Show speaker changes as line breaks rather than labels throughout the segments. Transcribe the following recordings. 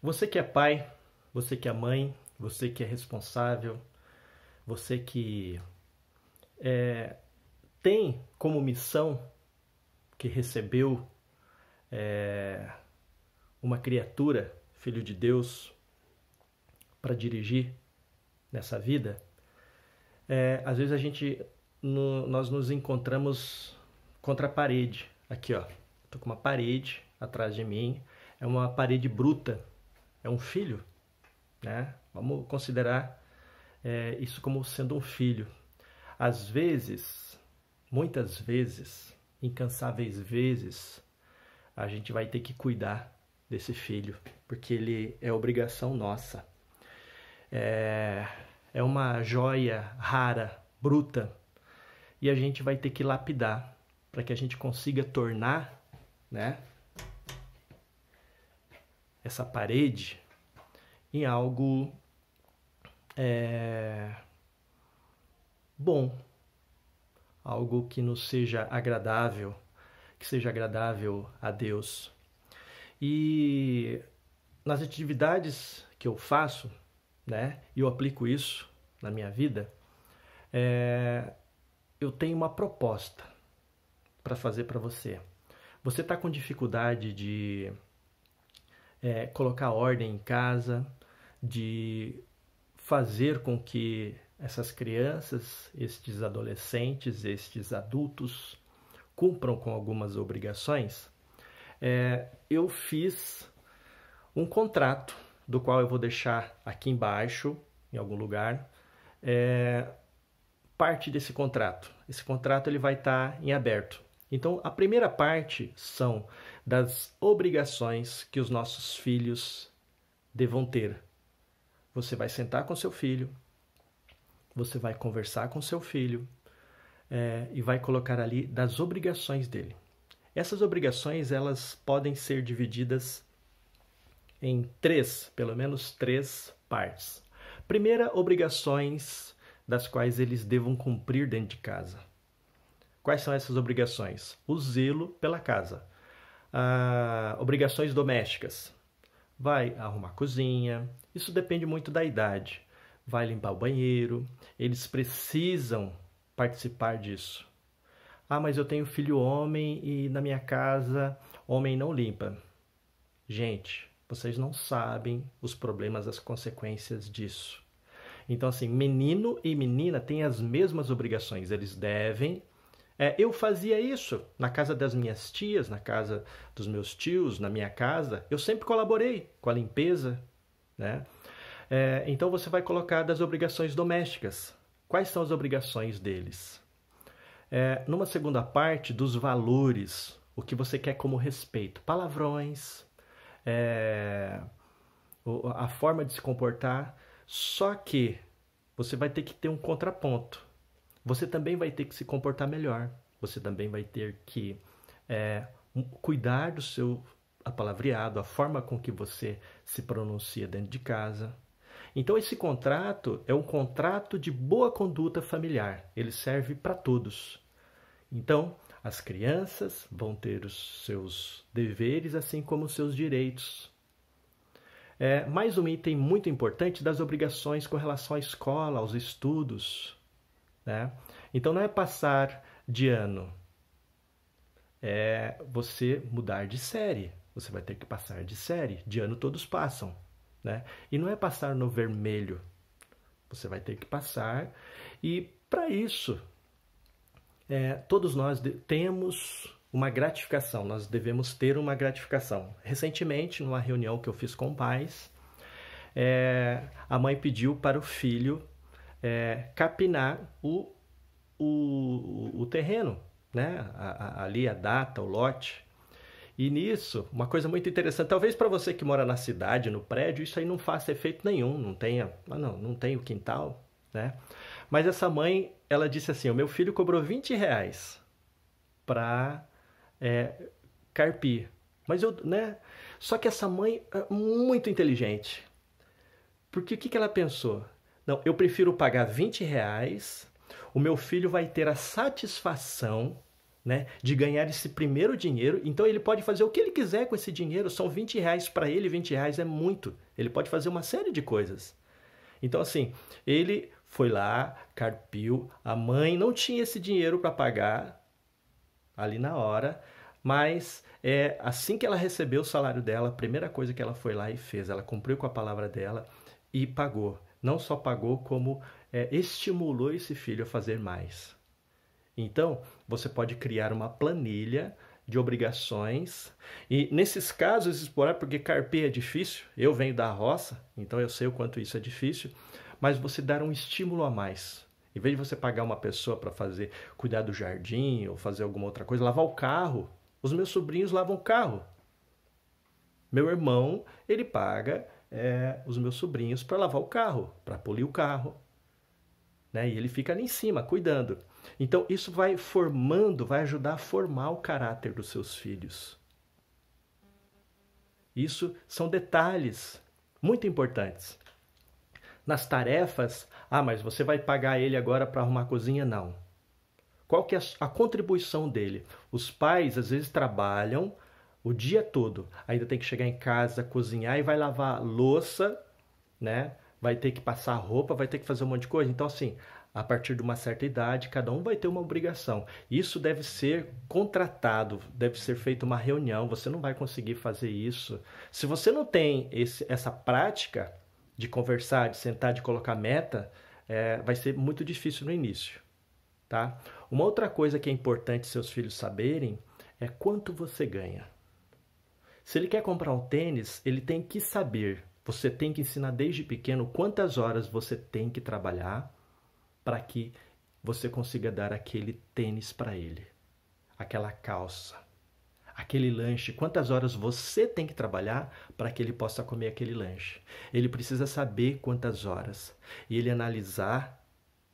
Você que é pai, você que é mãe, você que é responsável, você que tem como missão, que recebeu uma criatura, filho de Deus, para dirigir nessa vida, às vezes nós nos encontramos contra a parede. Aqui, ó, tô com uma parede atrás de mim, é uma parede bruta, é um filho, né? Vamos considerar isso como sendo um filho. Às vezes, muitas vezes, incansáveis vezes, a gente vai ter que cuidar desse filho, porque ele é obrigação nossa. É uma joia rara, bruta, e a gente vai ter que lapidar para que a gente consiga tornar, né, essa parede em algo bom, algo que nos seja agradável, que seja agradável a Deus. E nas atividades que eu faço, né, e eu aplico isso na minha vida, eu tenho uma proposta para fazer para você. Você está com dificuldade de colocar ordem em casa, de fazer com que essas crianças, estes adolescentes, estes adultos cumpram com algumas obrigações? Eu fiz um contrato, do qual eu vou deixar aqui embaixo, em algum lugar, parte desse contrato. Esse contrato ele vai estar em aberto. Então, a primeira parte são das obrigações que os nossos filhos devam ter. Você vai sentar com seu filho, você vai conversar com seu filho e vai colocar ali das obrigações dele. Essas obrigações, elas podem ser divididas em pelo menos três partes. Primeira, obrigações das quais eles devam cumprir dentro de casa. Quais são essas obrigações? O zelo pela casa. Obrigações domésticas. Vai arrumar a cozinha, isso depende muito da idade. Vai limpar o banheiro, eles precisam participar disso. Mas eu tenho filho homem e na minha casa homem não limpa. Gente, vocês não sabem os problemas, as consequências disso. Então, assim, menino e menina têm as mesmas obrigações. Eles devem... eu fazia isso na casa das minhas tias, na casa dos meus tios, na minha casa. Eu sempre colaborei com a limpeza, né? Então, você vai colocar das obrigações domésticas. Quais são as obrigações deles? Numa segunda parte, dos valores. O que você quer como respeito. Palavrões... a forma de se comportar, só que você vai ter que ter um contraponto. Você também vai ter que se comportar melhor. Você também vai ter que cuidar do seu palavreado, a forma com que você se pronuncia dentro de casa. Então esse contrato é um contrato de boa conduta familiar. Ele serve para todos. Então, as crianças vão ter os seus deveres, assim como os seus direitos. Mais um item muito importante das obrigações com relação à escola, aos estudos, né? Então, não é passar de ano, é você mudar de série. Você vai ter que passar de série. De ano todos passam, né? E não é passar no vermelho. Você vai ter que passar. E, para isso... todos nós temos uma gratificação, nós devemos ter uma gratificação. Recentemente, numa reunião que eu fiz com pais, a mãe pediu para o filho capinar o terreno, né? Ali a data, o lote. E nisso, uma coisa muito interessante, talvez para você que mora na cidade, no prédio, isso aí não faça efeito nenhum, não tem o quintal, né? Mas essa mãe, ela disse assim, o meu filho cobrou R$20 para carpir. Mas né? Só que essa mãe é muito inteligente. Porque o que ela pensou? Não, eu prefiro pagar R$20, o meu filho vai ter a satisfação né, de ganhar esse primeiro dinheiro. Então ele pode fazer o que ele quiser com esse dinheiro. São R$ 20 para ele, R$ 20 é muito. Ele pode fazer uma série de coisas. Então assim, ele foi lá, carpiu, a mãe não tinha esse dinheiro para pagar ali na hora, mas assim que ela recebeu o salário dela, a primeira coisa que ela foi lá e fez, ela cumpriu com a palavra dela e pagou. Não só pagou, como estimulou esse filho a fazer mais. Então, você pode criar uma planilha de obrigações e nesses casos explorar, porque carpir é difícil, eu venho da roça, então eu sei o quanto isso é difícil, mas você dar um estímulo a mais. Em vez de você pagar uma pessoa para fazer, cuidar do jardim ou fazer alguma outra coisa, lavar o carro. Os meus sobrinhos lavam o carro. Meu irmão, ele paga os meus sobrinhos para lavar o carro, para polir o carro. Né? E ele fica ali em cima, cuidando. Então, isso vai formando, vai ajudar a formar o caráter dos seus filhos. Isso são detalhes muito importantes. Nas tarefas, mas você vai pagar ele agora para arrumar a cozinha? Não. Qual que é a contribuição dele? Os pais, às vezes, trabalham o dia todo. Ainda tem que chegar em casa, cozinhar e vai lavar louça, né? Vai ter que passar roupa, vai ter que fazer um monte de coisa. Então, assim, a partir de uma certa idade, cada um vai ter uma obrigação. Isso deve ser contratado, deve ser feita uma reunião. Você não vai conseguir fazer isso. Se você não tem essa prática de conversar, de sentar, de colocar meta, vai ser muito difícil no início. Tá? Uma outra coisa que é importante seus filhos saberem é quanto você ganha. Se ele quer comprar um tênis, ele tem que saber. Você tem que ensinar desde pequeno quantas horas você tem que trabalhar para que você consiga dar aquele tênis para ele, aquela calça, aquele lanche. Quantas horas você tem que trabalhar para que ele possa comer aquele lanche. Ele precisa saber quantas horas e ele analisar.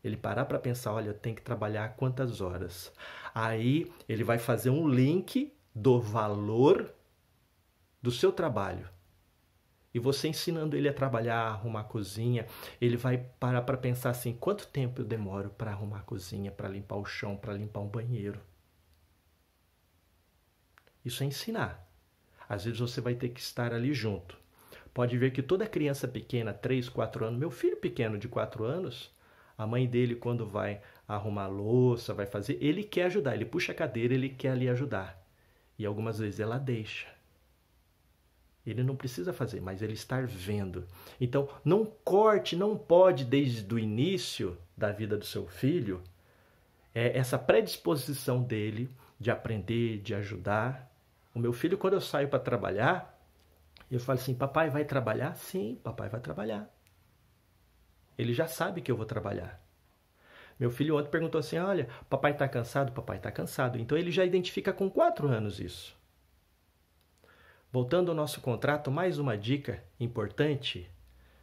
Ele parar para pensar, olha, eu tenho que trabalhar quantas horas. Aí ele vai fazer um link do valor do seu trabalho. E você ensinando ele a trabalhar, a arrumar a cozinha, ele vai parar para pensar assim, quanto tempo eu demoro para arrumar a cozinha, para limpar o chão, para limpar um banheiro. Isso é ensinar. Às vezes você vai ter que estar ali junto. Pode ver que toda criança pequena, 3, 4 anos, meu filho pequeno de 4 anos, a mãe dele, quando vai arrumar a louça, vai fazer, ele quer ajudar, ele puxa a cadeira, ele quer ali ajudar. E algumas vezes ela deixa. Ele não precisa fazer, mas ele está vendo. Então, não corte, não pode, desde o início da vida do seu filho, essa predisposição dele de aprender, de ajudar. O meu filho, quando eu saio para trabalhar, eu falo assim, papai vai trabalhar? Sim, papai vai trabalhar. Ele já sabe que eu vou trabalhar. Meu filho ontem perguntou assim, olha, papai está cansado? Papai está cansado. Então ele já identifica com 4 anos isso. Voltando ao nosso contrato, mais uma dica importante,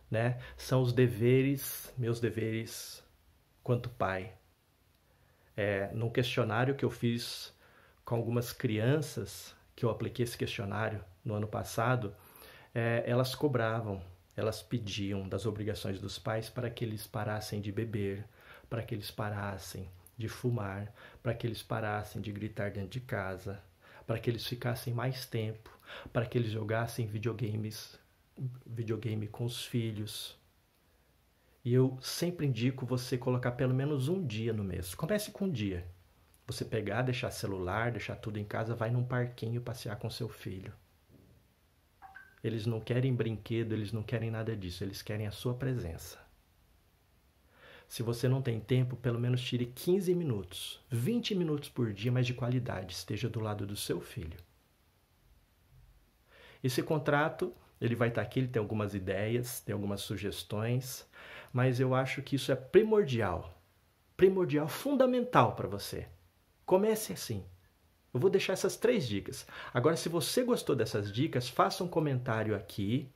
né, são os deveres, meus deveres quanto pai. Num questionário que eu fiz com algumas crianças, que eu apliquei esse questionário no ano passado, elas cobravam, elas pediam das obrigações dos pais para que eles parassem de beber, para que eles parassem de fumar, para que eles parassem de gritar dentro de casa, para que eles ficassem mais tempo, para que eles jogassem videogame com os filhos. E eu sempre indico você colocar pelo menos um dia no mês. Comece com um dia. Você pegar, deixar celular, deixar tudo em casa, vai num parquinho passear com seu filho. Eles não querem brinquedo, eles não querem nada disso, eles querem a sua presença. Se você não tem tempo, pelo menos tire 15 minutos, 20 minutos por dia, mas de qualidade, esteja do lado do seu filho. Esse contrato, ele vai estar aqui, ele tem algumas ideias, tem algumas sugestões, mas eu acho que isso é primordial, fundamental para você. Comece assim. Eu vou deixar essas 3 dicas. Agora, se você gostou dessas dicas, faça um comentário aqui,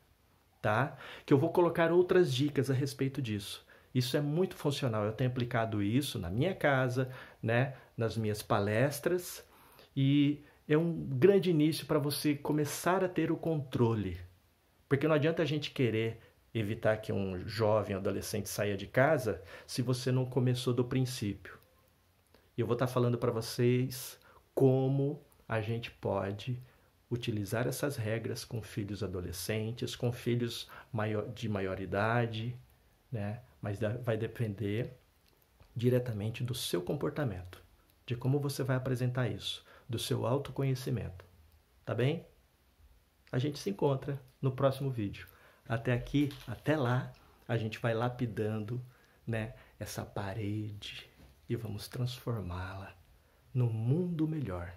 tá? Que eu vou colocar outras dicas a respeito disso. Isso é muito funcional. Eu tenho aplicado isso na minha casa, né? Nas minhas palestras. E é um grande início para você começar a ter o controle. Porque não adianta a gente querer evitar que um jovem, adolescente saia de casa se você não começou do princípio. E eu vou estar falando para vocês como a gente pode utilizar essas regras com filhos adolescentes, com filhos de maior idade, né? Mas vai depender diretamente do seu comportamento, de como você vai apresentar isso, do seu autoconhecimento. Tá bem? A gente se encontra no próximo vídeo. Até aqui, até lá, a gente vai lapidando, né, essa parede e vamos transformá-la num mundo melhor.